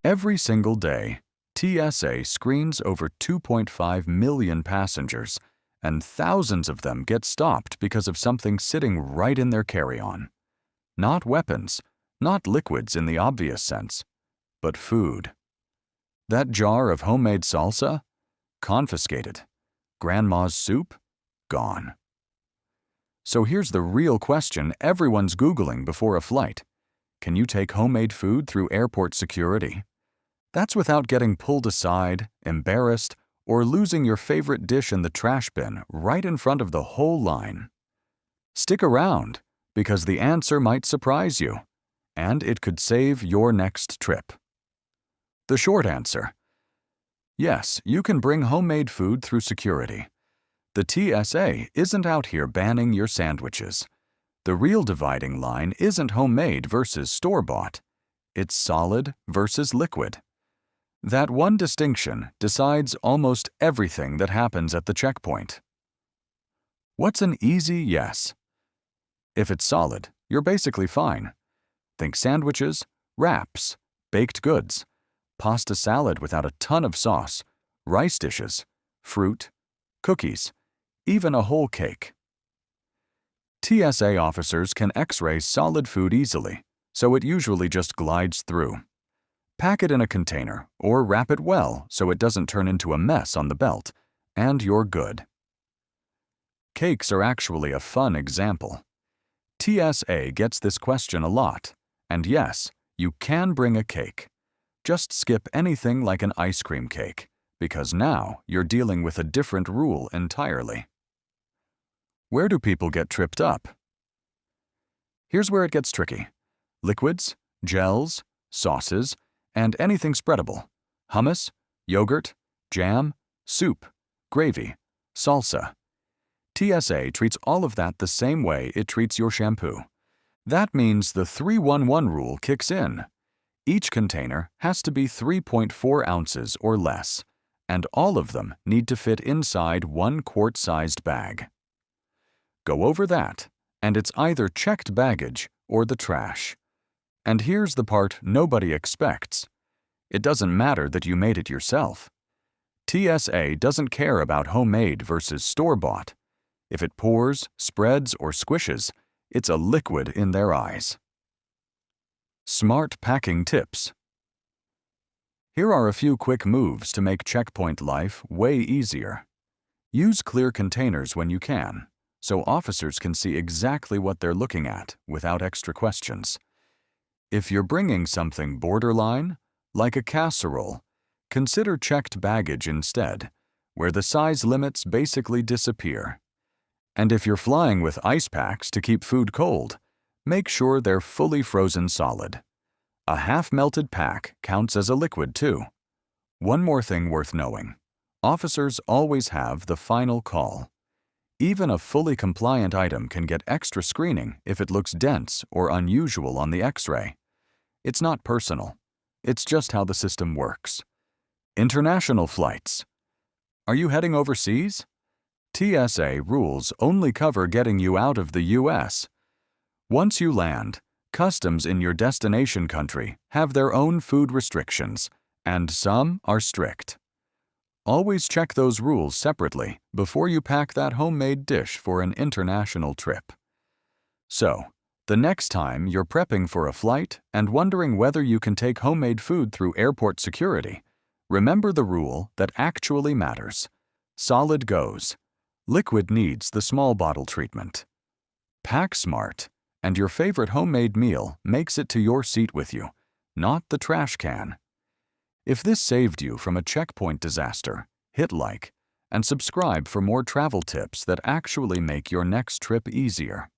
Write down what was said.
Every single day, TSA screens over 2.5 million passengers, and thousands of them get stopped because of something sitting right in their carry-on. Not weapons, not liquids in the obvious sense, but food. That jar of homemade salsa? Confiscated. Grandma's soup? Gone. So here's the real question everyone's Googling before a flight. Can you take homemade food through airport security? That's without getting pulled aside, embarrassed, or losing your favorite dish in the trash bin right in front of the whole line. Stick around, because the answer might surprise you, and it could save your next trip. The short answer: yes, you can bring homemade food through security. The TSA isn't out here banning your sandwiches. The real dividing line isn't homemade versus store-bought. It's solid versus liquid. That one distinction decides almost everything that happens at the checkpoint. What's an easy yes? If it's solid, you're basically fine. Think sandwiches, wraps, baked goods, pasta salad without a ton of sauce, rice dishes, fruit, cookies, even a whole cake. TSA officers can X-ray solid food easily, so it usually just glides through. Pack it in a container or wrap it well so it doesn't turn into a mess on the belt, and you're good. Cakes are actually a fun example. TSA gets this question a lot, and yes, you can bring a cake. Just skip anything like an ice cream cake, because now you're dealing with a different rule entirely. Where do people get tripped up? Here's where it gets tricky. Liquids, gels, sauces, and anything spreadable: hummus, yogurt, jam, soup, gravy, salsa. TSA treats all of that the same way it treats your shampoo. That means the 3-1-1 rule kicks in. Each container has to be 3.4 ounces or less, and all of them need to fit inside 1 quart-sized bag. Go over that, and it's either checked baggage or the trash. And here's the part nobody expects. It doesn't matter that you made it yourself. TSA doesn't care about homemade versus store-bought. If it pours, spreads, or squishes, it's a liquid in their eyes. Smart packing tips. Here are a few quick moves to make checkpoint life way easier. Use clear containers when you can, so officers can see exactly what they're looking at without extra questions. If you're bringing something borderline, like a casserole, consider checked baggage instead, where the size limits basically disappear. And if you're flying with ice packs to keep food cold, make sure they're fully frozen solid. A half-melted pack counts as a liquid too. One more thing worth knowing: officers always have the final call. Even a fully compliant item can get extra screening if it looks dense or unusual on the X-ray. It's not personal. It's just how the system works. International flights. Are you heading overseas? TSA rules only cover getting you out of the US. Once you land, customs in your destination country have their own food restrictions, and some are strict. Always check those rules separately before you pack that homemade dish for an international trip. So, the next time you're prepping for a flight and wondering whether you can take homemade food through airport security, remember the rule that actually matters. Solid goes. Liquid needs the small bottle treatment. Pack smart, and your favorite homemade meal makes it to your seat with you, not the trash can. If this saved you from a checkpoint disaster, hit like and subscribe for more travel tips that actually make your next trip easier.